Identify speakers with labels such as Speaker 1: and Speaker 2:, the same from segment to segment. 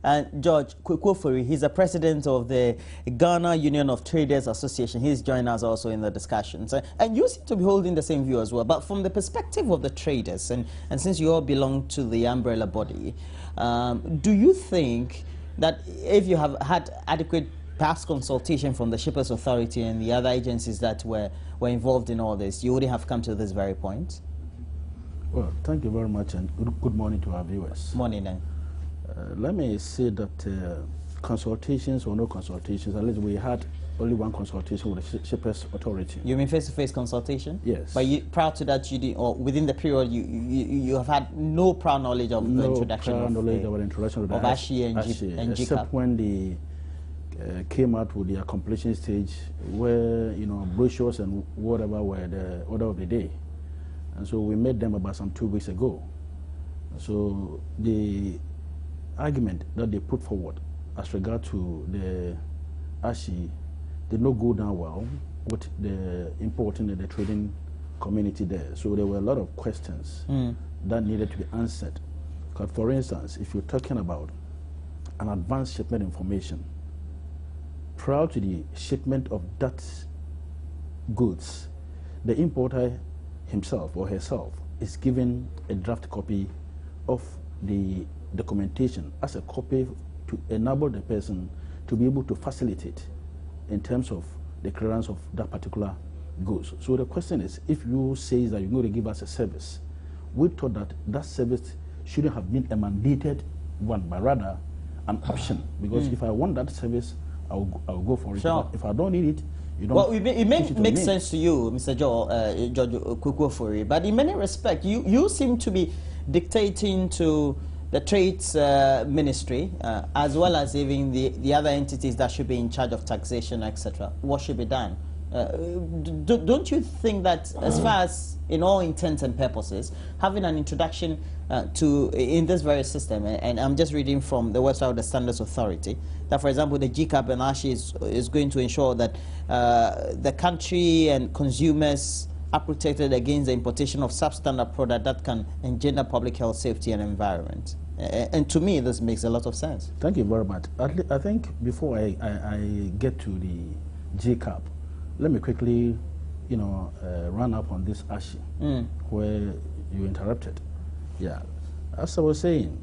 Speaker 1: And George Kwekufori, he's the president of the Ghana Union of Traders Association. He's joining us also in the discussions. And you seem to be holding the same view as well. But from the perspective of the traders, and since you all belong to the umbrella body, do you think that if you have had adequate past consultation from the Shippers Authority and the other agencies that were involved in all this, you wouldn't have come to this very point?
Speaker 2: Well, thank you very much, and good morning to our viewers.
Speaker 1: Morning, then.
Speaker 2: Let me say that consultations or no consultations, at least we had only one consultation with the Shippers Authority. You mean
Speaker 1: face-to-face consultation?
Speaker 2: Yes.
Speaker 1: But prior to that, you did, or within the period, you have had no prior knowledge of the introduction of ASHI and G-CAP?
Speaker 2: Except when they came out with their completion stage, where brochures and whatever were the order of the day. And so we met them about some 2 weeks ago. So the argument that they put forward as regard to the ASHI did not go down well with the importing and the trading community there. So there were a lot of questions that needed to be answered. Because for instance, if you're talking about an advanced shipment information, prior to the shipment of that goods, the importer himself or herself is given a draft copy of the documentation as a copy to enable the person to be able to facilitate in terms of the clearance of that particular goods. So the question is, if you say that you're going to give us a service, we thought that that service shouldn't have been a mandated one, but rather an option. Because if I want that service, I'll go for it.
Speaker 1: Sure.
Speaker 2: If I don't need it, you don't.
Speaker 1: Well, it may make sense to you, Mr. George Kwekufori, but in many respects, you seem to be dictating to the Trades Ministry, as well as even the other entities that should be in charge of taxation, etc. What should be done? Don't you think that, as far as in all intents and purposes, having an introduction in this very system, and I'm just reading from the website of the Standards Authority, that for example the G-CAP and ASHI is going to ensure that the country and consumers are protected against the importation of substandard product that can engender public health, safety and environment. And to me, this makes a lot of sense.
Speaker 2: Thank you very much. I think before I get to the G-CAP, let me quickly, run up on this ASHI, where you interrupted. Yeah, as I was saying,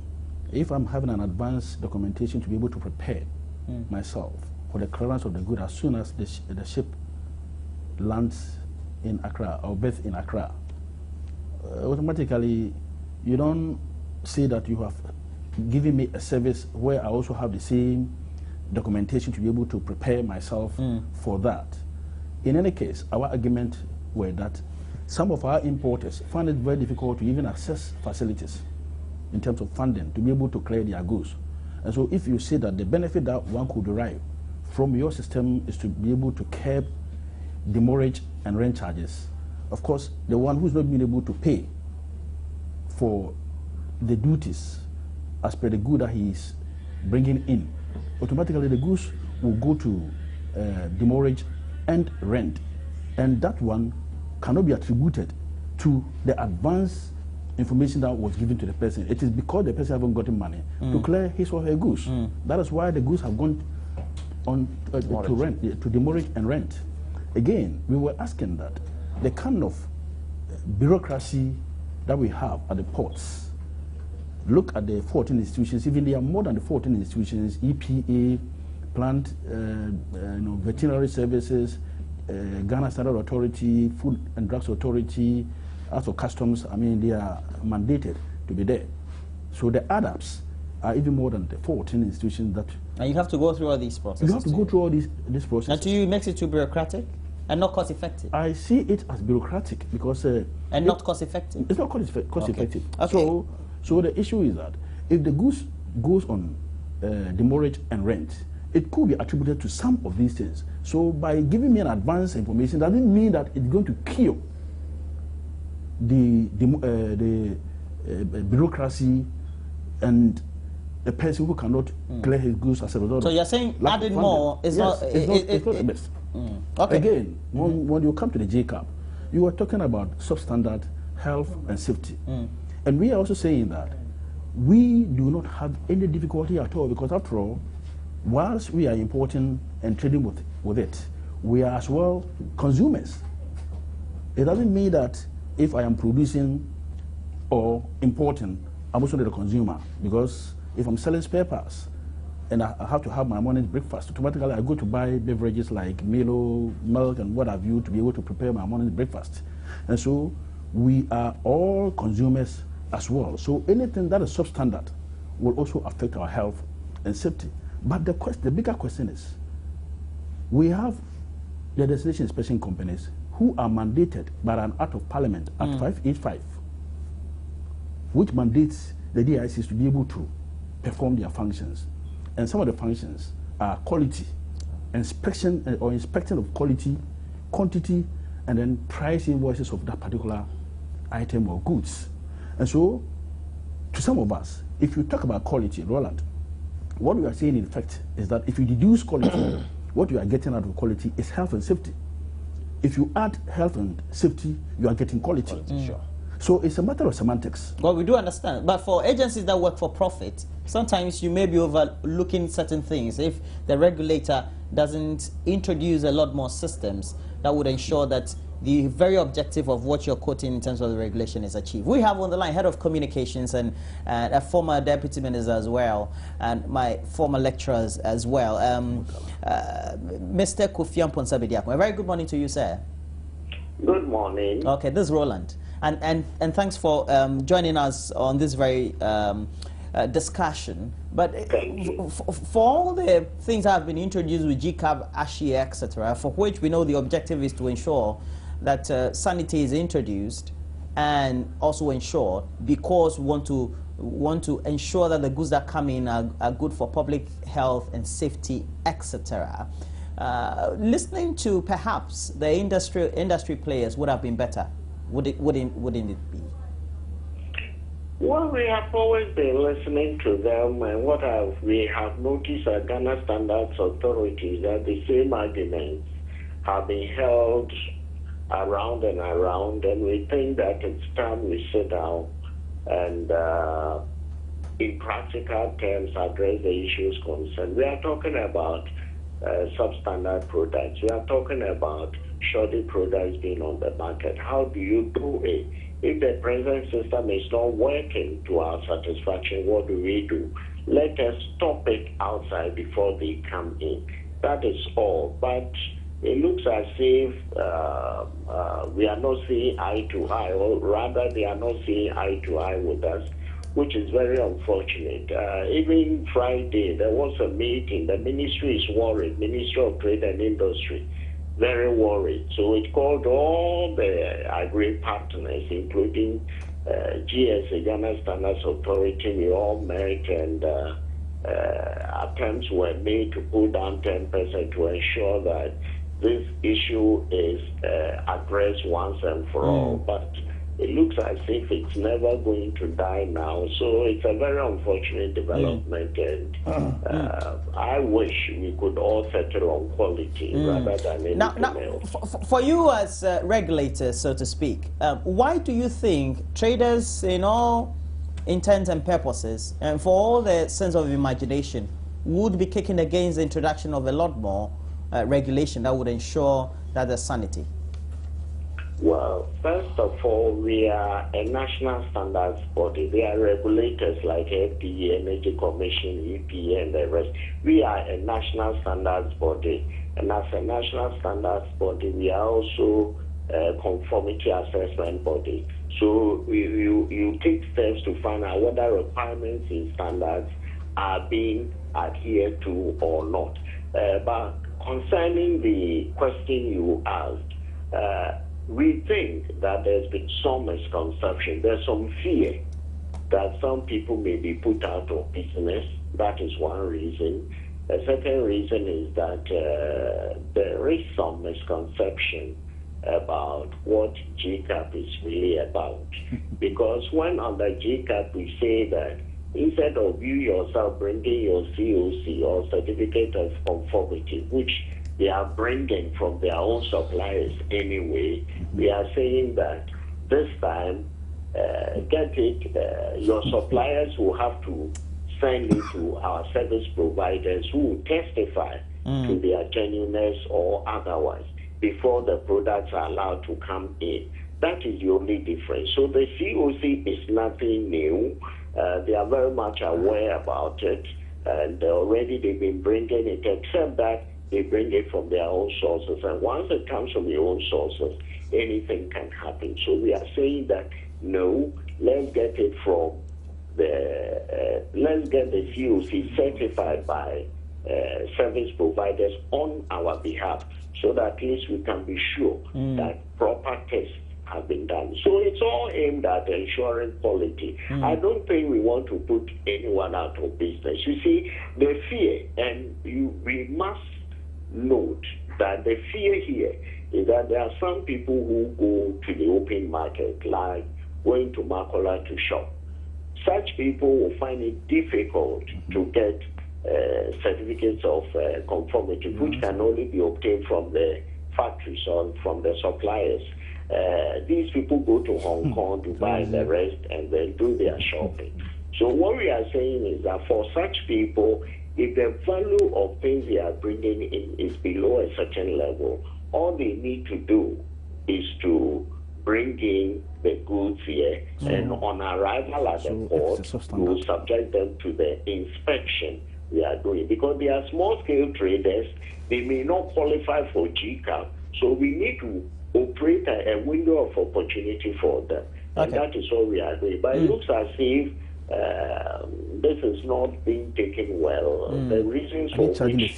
Speaker 2: if I'm having an advanced documentation to be able to prepare myself for the clearance of the good as soon as the ship lands in Accra or berth in Accra, automatically you don't say that you have given me a service where I also have the same documentation to be able to prepare myself for that. In any case, our argument were that some of our importers find it very difficult to even access facilities in terms of funding to be able to clear their goods. And so if you say that the benefit that one could derive from your system is to be able to curb demurrage and rent charges, of course, the one who's not being able to pay for the duties as per the good that he is bringing in, automatically the goods will go to demurrage and rent, and that one cannot be attributed to the advance information that was given to the person. It is because the person haven't gotten money to clear his or her goods. That is why the goods have gone on to rent, to demurrage and rent. Again, we were asking that the kind of bureaucracy that we have at the ports, look at the 14 institutions, even there are more than the 14 institutions, EPA, Plant, Veterinary Services, Ghana Standard Authority, Food and Drugs Authority, also Customs. I mean, they are mandated to be there. So the ADAPs are even more than the 14 institutions that...
Speaker 1: And you have to go through all these processes.
Speaker 2: You have to go through all this process.
Speaker 1: And to you, it makes it too bureaucratic and not cost effective?
Speaker 2: I see it as bureaucratic because...
Speaker 1: and not cost effective?
Speaker 2: It's not cost effective.
Speaker 1: Okay.
Speaker 2: So the issue is that if the goods goes on demurrage and rent, it could be attributed to some of these things. So by giving me an advance information doesn't mean that it's going to kill the bureaucracy and the person who cannot clear his goods as a result.
Speaker 1: So you're saying adding more is not
Speaker 2: the best.
Speaker 1: Okay.
Speaker 2: Again, when you come to the G-CAP, you are talking about substandard health and safety. And we are also saying that we do not have any difficulty at all, because after all, whilst we are importing and trading with it, we are as well consumers. It doesn't mean that if I am producing or importing, I'm also the consumer, because if I'm selling spare parts and I have to have my morning breakfast, automatically I go to buy beverages like Milo, milk, and what have you to be able to prepare my morning breakfast. And so we are all consumers as well. So anything that is substandard will also affect our health and safety. But the bigger question is, we have the destination inspection companies who are mandated by an Act of Parliament, Act 585, which mandates the DICs to be able to perform their functions. And some of the functions are quality, inspection or inspecting of quality, quantity, and then price invoices of that particular item or goods. And so, to some of us, if you talk about quality, Roland, what we are saying in effect is that if you deduce quality, what you are getting out of quality is health and safety. If you add health and safety, you are getting quality.
Speaker 1: Sure.
Speaker 2: So it's a matter of semantics.
Speaker 1: Well, we do understand. But for agencies that work for profit, sometimes you may be overlooking certain things. If the regulator doesn't introduce a lot more systems that would ensure that the very objective of what you're quoting in terms of the regulation is achieved. We have on the line Head of Communications and a former Deputy Minister as well, and my former lecturers as well, Mr. Kofi Amponsah-Bediako. A very good morning to you, sir.
Speaker 3: Good morning.
Speaker 1: Okay, this is Roland. And thanks for joining us on this very discussion. But for all the things that have been introduced with G-CAP ASHI, etc., for which we know the objective is to ensure that sanity is introduced and also ensured, because we want to ensure that the goods that come in are good for public health and safety, etc. Listening to perhaps the industry players would have been better. Wouldn't it be?
Speaker 3: Well, we have always been listening to them, and we have noticed at Ghana Standards Authority that the same arguments have been held around and around, and we think that it's time we sit down and in practical terms address the issues concerned. We are talking about substandard products. We are talking about shoddy products being on the market. How do you do it? If the present system is not working to our satisfaction, what do we do? Let us stop it outside before they come in. That is all. But it looks as if we are not seeing eye to eye, or rather they are not seeing eye to eye with us, which is very unfortunate. Even Friday, there was a meeting. The ministry is worried, Ministry of Trade and Industry, very worried. So it called all the agri partners, including GSA, Ghana Standards Authority. We all met, and attempts were made to pull down 10% to ensure that this issue is addressed once and for all. But it looks as if it's never going to die now. So it's a very unfortunate development, and I wish we could all settle on quality rather than anything else.
Speaker 1: For you as regulators, so to speak, why do you think traders, in all intents and purposes, and for all the sense of imagination, would be kicking against the introduction of a lot more regulation that would ensure that there's sanity?
Speaker 3: Well, first of all, we are a national standards body. There are regulators like FDA, Energy Commission, EPA, and the rest. We are a national standards body. And as a national standards body, we are also a conformity assessment body. So you take steps to find out whether requirements in standards are being adhered to or not. But concerning the question you asked, we think that there's been some misconception. There's some fear that some people may be put out of business. That is one reason. The second reason is that there is some misconception about what G-CAP is really about. Because when under G-CAP we say that instead of you yourself bringing your COC or certificate of conformity, which they are bringing from their own suppliers anyway, we are saying that this time get it, your suppliers will have to send it to our service providers who will testify to their genuineness or otherwise before the products are allowed to come in. That is the only difference. So the COC is nothing new. They are very much aware about it, and already they've been bringing it, except that they bring it from their own sources. And once it comes from your own sources, anything can happen. So we are saying that, no, let's get it from let's get the COC certified by service providers on our behalf, so that at least we can be sure that proper tests have been done. So it's all aimed at ensuring quality. I don't think we want to put anyone out of business. You see, the fear, and we must note that the fear here is that there are some people who go to the open market, like going to Makola to shop. Such people will find it difficult to get certificates of conformity, which can only be obtained from the factories or from the suppliers. These people go to Hong Kong, Dubai, and the rest, and then do their shopping. So what we are saying is that for such people, if the value of things they are bringing in is below a certain level, all they need to do is to bring in the goods here, and on arrival at the port, we will subject them to the inspection we are doing. Because they are small-scale traders, they may not qualify for G-CAP, so we need to operate a window of opportunity for them. And that is what we are doing. But it looks as if this is not being taken well. The reasons for which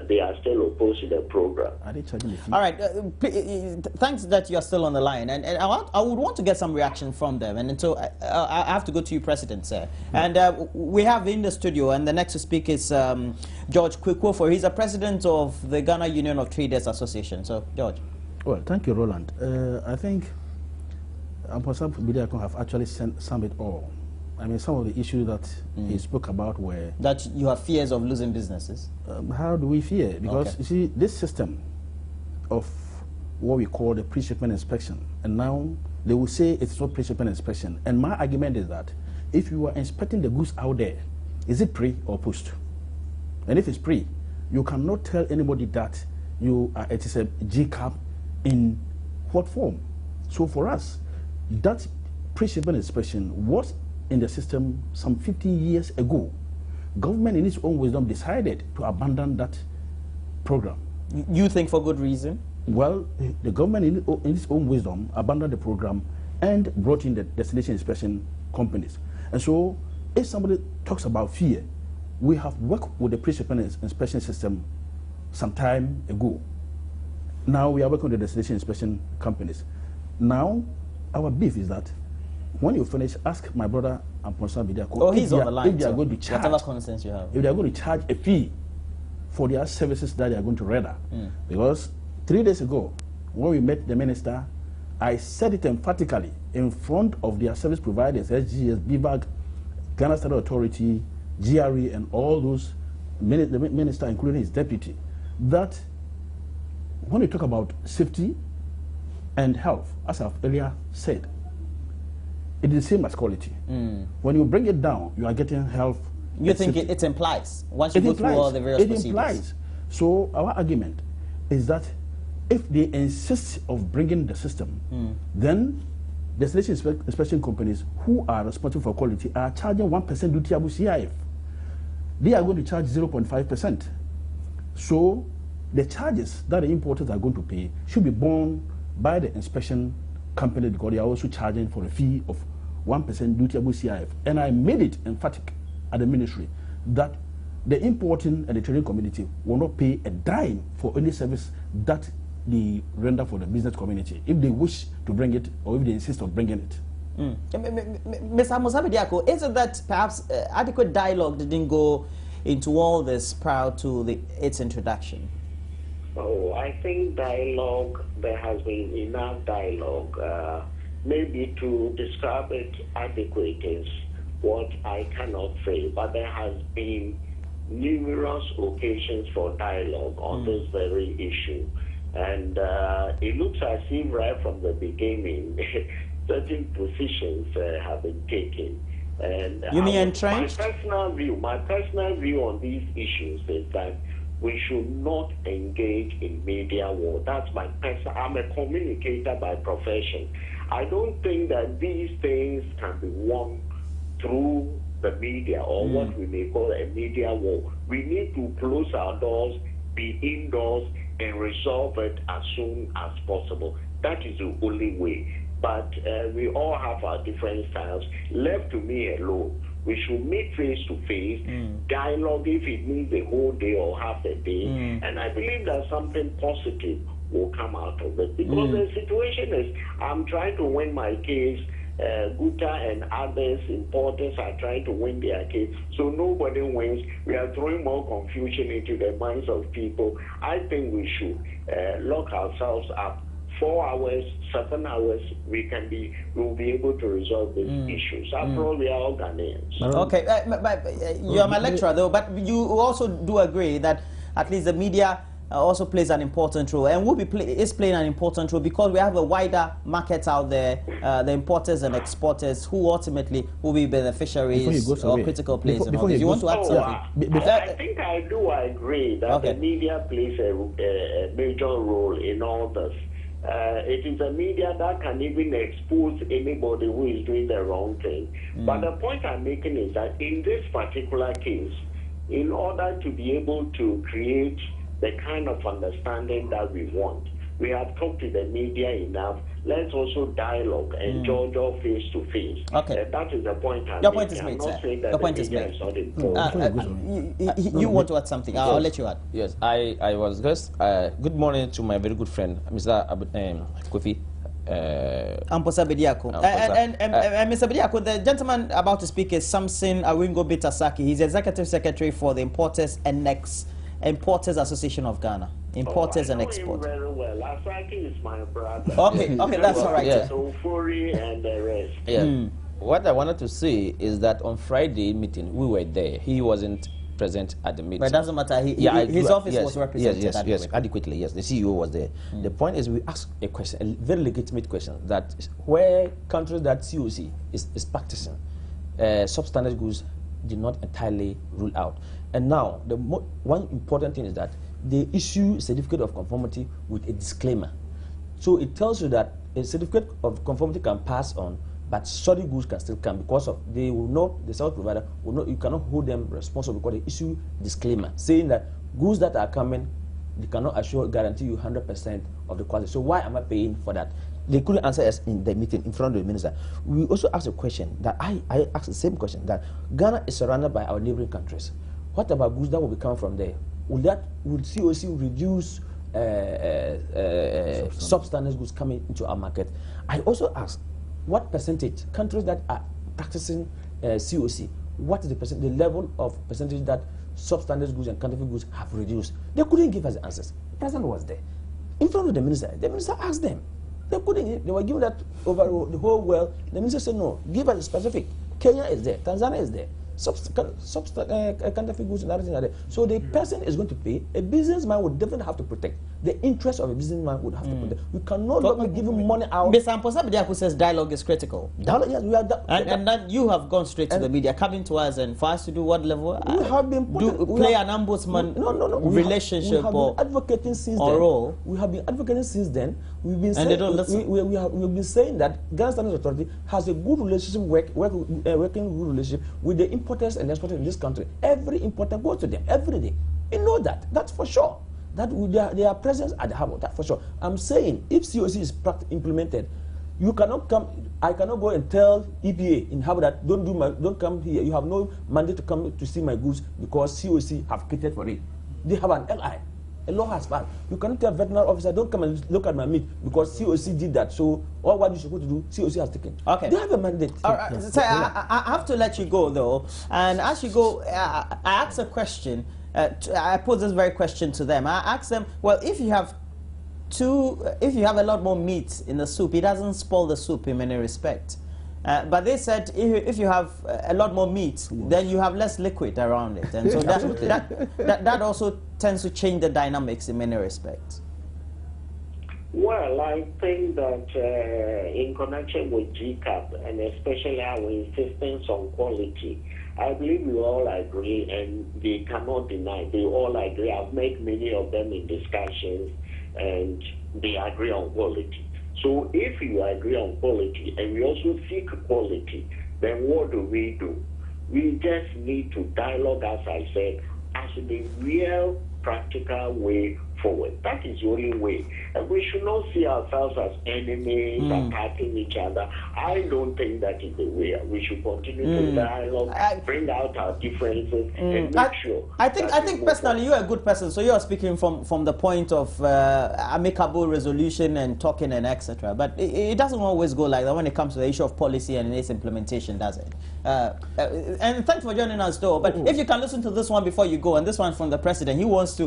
Speaker 3: they are still opposed to the program.
Speaker 2: Are they charging the fee?
Speaker 1: All right. Thanks that you're still on the line. And I would want to get some reaction from them. And so I have to go to you, President, sir. And we have in the studio, and the next to speak is George Kwekwofo. He's the president of the Ghana Union of Traders Association. So, George.
Speaker 2: Well, thank you, Roland. I think Amposab Bidiako have actually summed it all. I mean, some of the issues that he spoke about were...
Speaker 1: That you have fears of losing businesses?
Speaker 2: How do we fear? Because, you see, this system of what we call the pre-shipment inspection, and now they will say it's not pre-shipment inspection. And my argument is that if you are inspecting the goods out there, is it pre or post? And if it's pre, you cannot tell anybody that it is a G-CAP in what form. So for us, that pre-shipment inspection was in the system some 50 years ago. Government in its own wisdom decided to abandon that program.
Speaker 1: You think for good reason?
Speaker 2: Well, the government in its own wisdom abandoned the program and brought in the destination inspection companies. And so if somebody talks about fear, we have worked with the pre-shipment inspection system some time ago. Now we are working with the destination inspection companies. Now our beef is that when you finish, ask my brother Amponsa Bidiako.
Speaker 1: Oh, he's on the line.
Speaker 2: If they are going to charge,
Speaker 1: whatever concerns you have,
Speaker 2: if they are going to charge a fee for their services that they are going to render. Because 3 days ago, when we met the minister, I said it emphatically in front of their service providers, SGS, BVAG, Ghana State Authority, GRE, and all those, the minister, including his deputy, that when we talk about safety and health, as I've earlier said, it is the same as quality. When you bring it down, you are getting health.
Speaker 1: You think it implies, once you go through all the various procedures? It implies.
Speaker 2: So our argument is that if they insist of bringing the system, then destination inspection companies who are responsible for quality are charging 1% duty above CIF. They are going to charge 0.5%. So the charges that the importers are going to pay should be borne by the inspection company, because they are also charging for a fee of 1% duty above CIF. And I made it emphatic at the ministry that the importing and the trading community will not pay a dime for any service that they render for the business community if they wish to bring it, or if they insist on bringing it.
Speaker 1: Mr. Amponsa Bidiako, is it that perhaps adequate dialogue didn't go into all this prior to its introduction?
Speaker 3: Oh, I think dialogue, there has been enough dialogue. Maybe to describe it adequate is what I cannot say, but there has been numerous occasions for dialogue on this very issue. And it looks as if right from the beginning, certain positions have been taken. And
Speaker 1: you mean entrenched?
Speaker 3: My personal view on these issues is that we should not engage in media war. That's my personal. I'm a communicator by profession. I don't think that these things can be won through the media or what we may call a media war. We need to close our doors, be indoors, and resolve it as soon as possible. That is the only way. But we all have our different styles. Left to me alone, we should meet face to face, dialogue if it means the whole day or half a day, and I believe that something positive will come out of it. Because the situation is, I'm trying to win my case, Guta and others, importers are trying to win their case, so nobody wins. We are throwing more confusion into the minds of people. I think we should lock ourselves up. 4 hours, 7 hours, we will be able to resolve these issues. After all, we are all Ghanaians.
Speaker 1: Okay, you are my lecturer though, but you also do agree that at least the media also plays an important role, and is playing an important role because we have a wider market out there, the importers and exporters who ultimately will be beneficiaries or critical players. If you want to add something.
Speaker 3: I think I do agree that the media plays a major role in all this. It is a media that can even expose anybody who is doing the wrong thing. But the point I'm making is that in this particular case, in order to be able to create the kind of understanding that we want, we have talked to the media enough. Let's also dialogue and judge all face to face.
Speaker 1: Okay.
Speaker 3: That is the point I'm
Speaker 1: Your
Speaker 3: making.
Speaker 1: point is made,
Speaker 3: I'm not
Speaker 1: sir.
Speaker 3: saying that
Speaker 1: Your point
Speaker 3: the
Speaker 1: is
Speaker 3: media
Speaker 1: made.
Speaker 3: is not important.
Speaker 1: You want to add something? I'll let you add.
Speaker 4: Yes, I was just, good morning to my very good friend, Mr. Kofi.
Speaker 1: Amposa Bediako. And Mr. Bediako, the gentleman about to speak is Samson Awingo Bitasaki. He's Executive Secretary for the Importers and Importers Association of Ghana. Importers and Exporters.
Speaker 3: Very well. Asaki is my brother.
Speaker 1: Okay, that's all right.
Speaker 4: Yeah.
Speaker 3: So Furi and the rest.
Speaker 4: Yeah. What I wanted to say is that on Friday meeting, we were there. He wasn't present at the meeting.
Speaker 1: But it doesn't matter. His office was represented
Speaker 4: adequately. Yes, the CEO was there. The point is, we asked a question, a very legitimate question, that where countries that COC is practicing substandard goods did not entirely rule out. And now, one important thing is that they issue certificate of conformity with a disclaimer. So it tells you that a certificate of conformity can pass on, but solid goods can still come because of they will not, the service provider will not, you cannot hold them responsible because they issue disclaimer saying that goods that are coming, they cannot guarantee you 100% of the quality. So why am I paying for that? They couldn't answer us in the meeting in front of the minister. We also asked a question that I asked the same question, that Ghana is surrounded by our neighboring countries. What about goods that will be coming from there? Would COC reduce substandard goods coming into our market? I also asked, what percentage countries that are practicing COC, what is the level of percentage that substandard goods and counterfeit goods have reduced? They couldn't give us the answers. The president was there in front of the minister. The minister asked them. They couldn't. They were given that over the whole world. The minister said no. Give us a specific. Kenya is there. Tanzania is there. Counterfeit goods and everything like that. So the person is going to pay. A businessman would definitely have to protect. The interest of a businessman would have to protect. We cannot be giving money out.
Speaker 1: Mr. Amposa Bediako says dialogue is critical.
Speaker 4: Dialogue, yes, we are.
Speaker 1: And then you have gone straight to the media, coming to us, and for us to do what level?
Speaker 4: We have been
Speaker 1: play an ombudsman relationship
Speaker 4: we have been advocating since then.
Speaker 1: Role.
Speaker 4: We have been advocating since then. We've been saying,
Speaker 1: they don't listen.
Speaker 4: we've been saying that Ghana Standards Authority has a good relationship, working good relationship with the importers and exporters in this country. Every importer goes to them every day. You know that. That's for sure. That their presence at the harbor. That for sure. I'm saying if COC is implemented, you cannot come. I cannot go and tell EPA in harbor that don't come here. You have no mandate to come to see my goods because COC have catered for it. They have an LI. A law has passed. You cannot tell a veterinary officer, don't come and look at my meat because COC did that. So all what you're supposed to do, COC has taken.
Speaker 1: Okay.
Speaker 4: They have a mandate.
Speaker 1: All right. So I have to let you go though. And as you go, I asked a question. I posed this very question to them. I asked them, well, if you have a lot more meat in the soup, it doesn't spoil the soup in many respects. But they said if you have a lot more meat, then you have less liquid around it, and so that also tends to change the dynamics in many respects.
Speaker 3: Well, I think that in connection with G-CAP, and especially our insistence on quality, I believe we all agree, and they cannot deny, they all agree. I've made many of them in discussions, and they agree on quality. So if you agree on quality, and we also seek quality, then what do? We just need to dialogue, as I said, as the real practical way forward. That is the only way. And we should not see ourselves as enemies, attacking each other. I don't think that is the way. We should continue to dialogue, bring out our differences, and make sure.
Speaker 1: I think personally you're a good person, so you're speaking from the point of amicable resolution and talking and etc. But it doesn't always go like that when it comes to the issue of policy and its implementation, does it? And thanks for joining us, though. But if you can listen to this one before you go, and this one from the president, he wants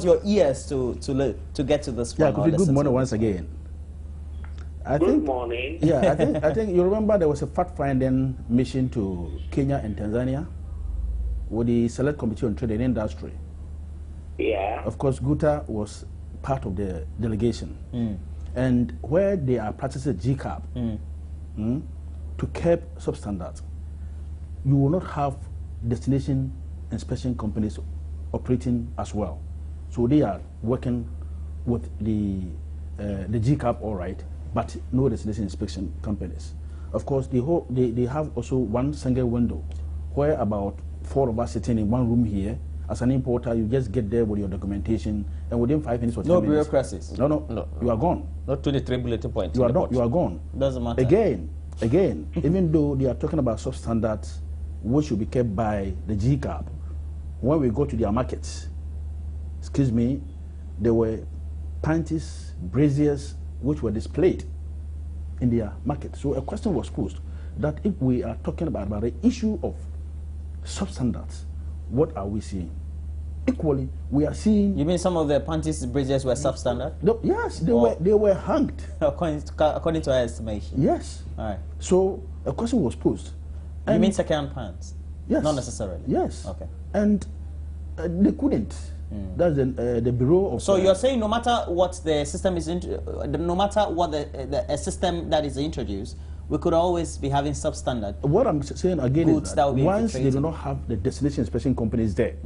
Speaker 1: your ears to get to this one.
Speaker 2: Yeah, good morning once again.
Speaker 3: Good morning.
Speaker 2: Yeah, I think you remember there was a fact-finding mission to Kenya and Tanzania with the Select Committee on Trade and Industry.
Speaker 3: Yeah.
Speaker 2: Of course, Guta was part of the delegation. And where they are practicing G-CAP to curb substandards, you will not have destination inspection companies operating as well. So they are working with the G-CAP, all right, but no destination inspection companies. Of course, they have also one single window where about 4 of us sitting in one room here. As an importer, you just get there with your documentation, and within 5 minutes or 10 minutes.
Speaker 1: No bureaucracies.
Speaker 2: No, you are gone.
Speaker 4: Not 23 bulletin points.
Speaker 2: You are gone.
Speaker 1: Doesn't matter.
Speaker 2: Again, even though they are talking about substandards which should be kept by the G-CAP, when we go to their markets, excuse me, there were panties, braziers, which were displayed in their market. So a question was posed that if we are talking about the issue of substandards, what are we seeing? Equally, we are seeing.
Speaker 1: You mean some of the panties, braziers were substandard?
Speaker 2: No, yes, they were hanged.
Speaker 1: According to our estimation.
Speaker 2: Yes.
Speaker 1: All right.
Speaker 2: So a question was posed.
Speaker 1: You mean second-hand pants?
Speaker 2: Yes.
Speaker 1: Not necessarily.
Speaker 2: Yes.
Speaker 1: Okay.
Speaker 2: And they couldn't. That's the Bureau of...
Speaker 1: So you're saying no matter what the system is, no matter what a system that is introduced, we could always be having substandard.
Speaker 2: What I'm saying again is that
Speaker 1: once
Speaker 2: they do not have the destination inspection companies there,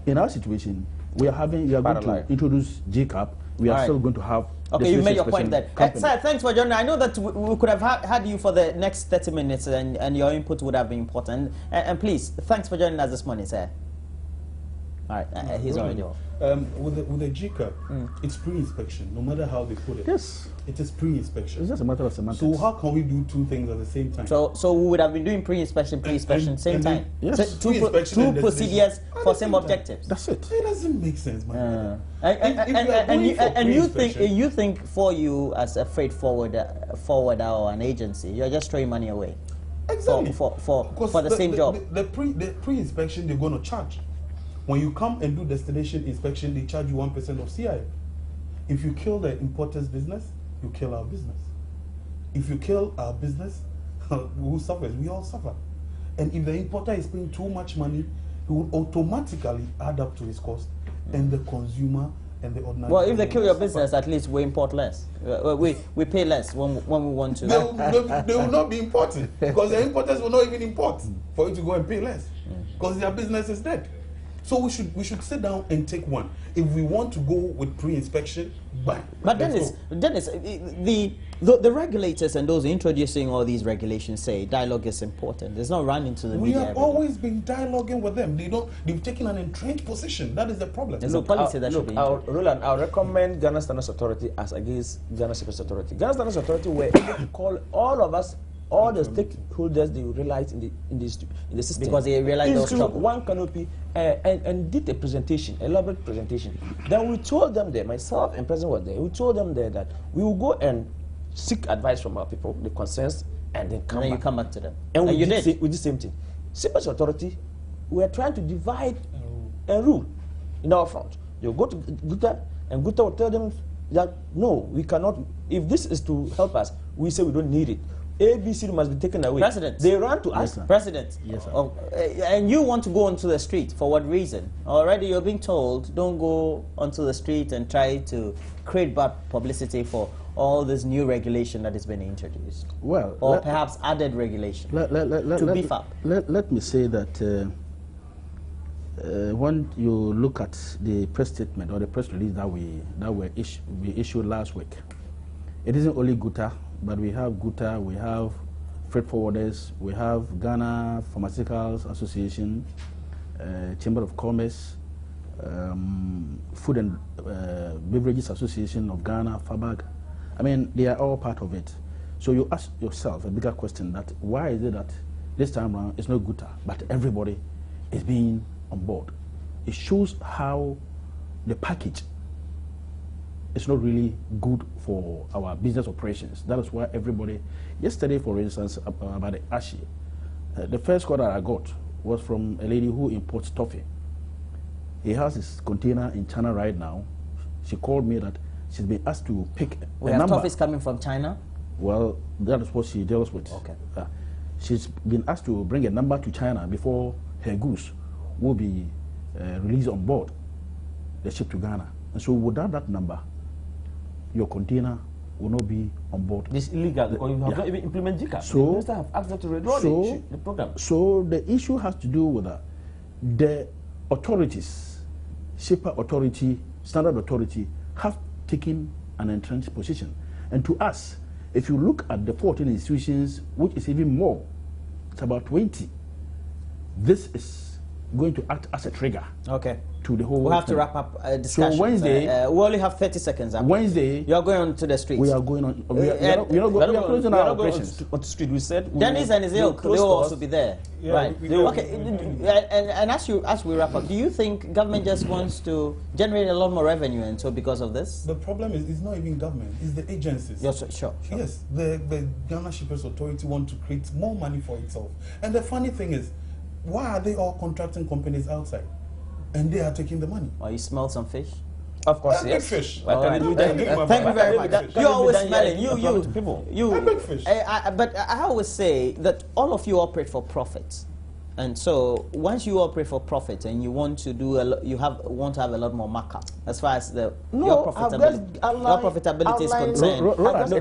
Speaker 2: in our situation, we are going to introduce G-CAP. We are still going to have...
Speaker 1: Okay, you made your point there. Sir, thanks for joining. I know that we could have had you for the next 30 minutes and your input would have been important. And please, thanks for joining us this morning, sir. All right, he's already off.
Speaker 5: With the G-CAP, it's pre-inspection, no matter how they put it.
Speaker 2: Yes.
Speaker 5: It is pre-inspection.
Speaker 2: It's just a matter of semantics.
Speaker 5: So how can we do 2 things at the same time?
Speaker 1: So we would have been doing pre-inspection, same time.
Speaker 2: Yes.
Speaker 1: So two procedures for same objectives.
Speaker 2: That's it.
Speaker 5: It doesn't make sense, man.
Speaker 1: And you think for you as a freight forwarder or an agency, you're just throwing money away.
Speaker 5: Exactly.
Speaker 1: For the same job.
Speaker 5: The pre-inspection, they're going to charge. When you come and do destination inspection, they charge you 1% of CIF. If you kill the importer's business, you kill our business. If you kill our business, who suffers? We all suffer. And if the importer is paying too much money, he will automatically add up to his cost, and the consumer and the ordinary...
Speaker 1: Well, if they kill your business, at least we import less. We pay less when we want to...
Speaker 5: They will not be importing, because the importers will not even import for you to go and pay less, because their business is dead. So we should sit down and take one. If we want to go with pre-inspection, bang.
Speaker 1: But Dennis, the regulators and those introducing all these regulations say dialogue is important. It's not run into the media.
Speaker 5: We have always been dialoguing with them. They've taken an entrenched position. That is the problem.
Speaker 1: There's a policy that should be
Speaker 4: Roland, I'll recommend Ghana Standards Authority as against Ghana Securities Authority. Ghana Standards Authority were able to call all of us, all the stakeholders they realized in the system.
Speaker 1: Because they realized those trouble.
Speaker 4: One canopy and did a presentation, elaborate presentation. Then we told them there, myself and President was there, we told them there that we will go and seek advice from our people, the concerns, and then come back.
Speaker 1: You come back to them.
Speaker 4: And we did the same thing. Securities Authority, we are trying to divide and rule in our front. You go to Guta, and Guta will tell them that, no, we cannot, if this is to help us, we say we don't need it. ABC must be taken away.
Speaker 1: President.
Speaker 4: They ran to us.
Speaker 2: Yes,
Speaker 1: President.
Speaker 2: Yes, sir.
Speaker 1: And you want to go onto the street for what reason? Already you're being told don't go onto the street and try to create bad publicity for all this new regulation that has been introduced.
Speaker 2: Well,
Speaker 1: or perhaps added regulation to beef up.
Speaker 2: Let me say that when you look at the press statement or the press release that we issued last week, it isn't only GUTA, but we have GUTA, we have freight forwarders, we have Ghana Pharmaceuticals Association, Chamber of Commerce, Food and Beverages Association of Ghana, FABAG. I mean, they are all part of it. So you ask yourself a bigger question, that why is it that this time around it's not GUTA, but everybody is being on board? It shows how the package is not really good for our business operations. That is why everybody, yesterday for instance, about the ASHI, the first call that I got was from a lady who imports toffee. He has his container in China right now. She called me that she's been asked to pick
Speaker 1: we
Speaker 2: a
Speaker 1: have
Speaker 2: number.
Speaker 1: toffees coming from China?
Speaker 2: Well, that is what she deals with.
Speaker 1: Okay.
Speaker 2: She's been asked to bring a number to China before her goods will be released on board the ship to Ghana. And so without that number, your container will not be on board.
Speaker 4: This is illegal because you have not even implemented G-CAP.
Speaker 2: So,
Speaker 4: the minister have asked them to withdraw the program.
Speaker 2: So the issue has to do with the authorities, shipper authority, standard authority, have taken an entrenched position. And to us, if you look at the 14 institutions, which is even more, it's about 20, this is going to act as a trigger.
Speaker 1: Okay.
Speaker 2: To the whole
Speaker 1: we'll have
Speaker 2: thing.
Speaker 1: to wrap up discussion.
Speaker 2: So Wednesday,
Speaker 1: we only have 30 seconds.
Speaker 2: Wednesday,
Speaker 1: you're going on to the streets.
Speaker 2: We are going on. We are closing our operations.
Speaker 4: On the street, we said.
Speaker 1: Dennis and his ilk, they will also be there.
Speaker 5: Yeah,
Speaker 1: right.
Speaker 5: okay.
Speaker 1: And as we wrap up, do you think government just wants to generate a lot more revenue, and so because of this?
Speaker 5: The problem is, it's not even government; it's the agencies.
Speaker 1: Yes, sure.
Speaker 5: Yes, the Ghana Shippers Authority want to create more money for itself. And the funny thing is, why are they all contracting companies outside, and they are taking the money?
Speaker 1: Oh, you smell some fish?
Speaker 4: Of course,
Speaker 5: Big
Speaker 4: yes.
Speaker 5: fish.
Speaker 4: Why can't they do that?
Speaker 1: Thank you very much. You're always smelling. You.
Speaker 5: I big fish.
Speaker 1: But I always say that all of you operate for profit, and so once you operate for profit and you want to do want to have a lot more markup as far as your profitability is concerned.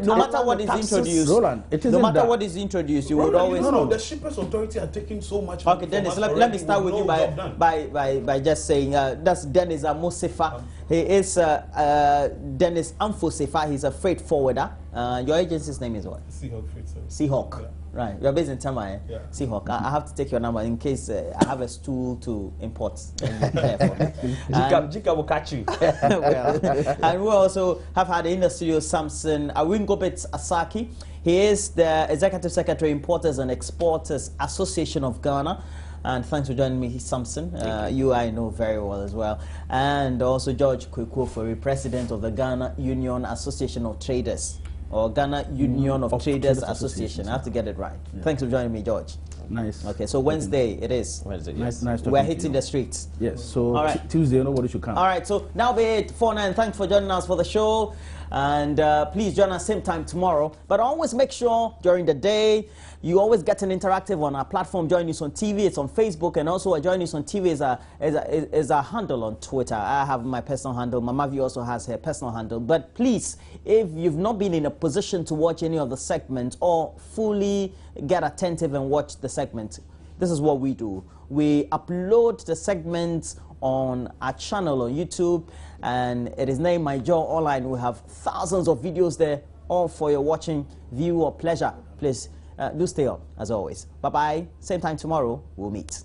Speaker 1: No matter what is introduced,
Speaker 2: Roland,
Speaker 1: no matter what is introduced, you would always.
Speaker 5: No, the Shippers Authority are taking so much.
Speaker 1: Okay, Dennis, let me start with you by just saying that's Dennis Amosifa. He is Dennis Amfosifa. He's a freight forwarder. Your agency's name is what?
Speaker 5: Seahawk Freight Service.
Speaker 1: Seahawk.
Speaker 5: Yeah.
Speaker 1: Right. You're based in Tamai.
Speaker 5: Yeah.
Speaker 1: Seahawk. I have to take your number in case I have a stool to import.
Speaker 4: G-CAP will catch you.
Speaker 1: Well, and we also have had in the studio Samson Awingobet Asaki. He is the Executive Secretary, Importers and Exporters Association of Ghana. And thanks for joining me, Samson. You I know very well as well. And also George Kwekuofori, President of the Ghana Union Association of Traders, or Ghana Union of Traders Association. I have to get it right. Yeah. Thanks for joining me, George.
Speaker 2: Nice.
Speaker 1: Okay, so Wednesday it is.
Speaker 4: Wednesday,
Speaker 2: yes.
Speaker 4: Nice
Speaker 1: we're hitting the streets.
Speaker 2: Yes, so
Speaker 1: all right.
Speaker 2: Tuesday, nobody should come.
Speaker 1: All right, so now be 8:49. Thanks for joining us for the show. And please join us same time tomorrow. But always make sure during the day you always get an interactive on our platform. Join us on TV. It's on Facebook, and also Join Us on TV is a handle on Twitter. I have my personal handle. Mamavi also has her personal handle. But please, if you've not been in a position to watch any of the segments or fully get attentive and watch the segment, this is what we do. We upload the segments on our channel on YouTube, and it is named My Jaw Online. We have thousands of videos there, all for your watching, view, or pleasure. Please do stay on, as always. Bye-bye. Same time tomorrow, we'll meet.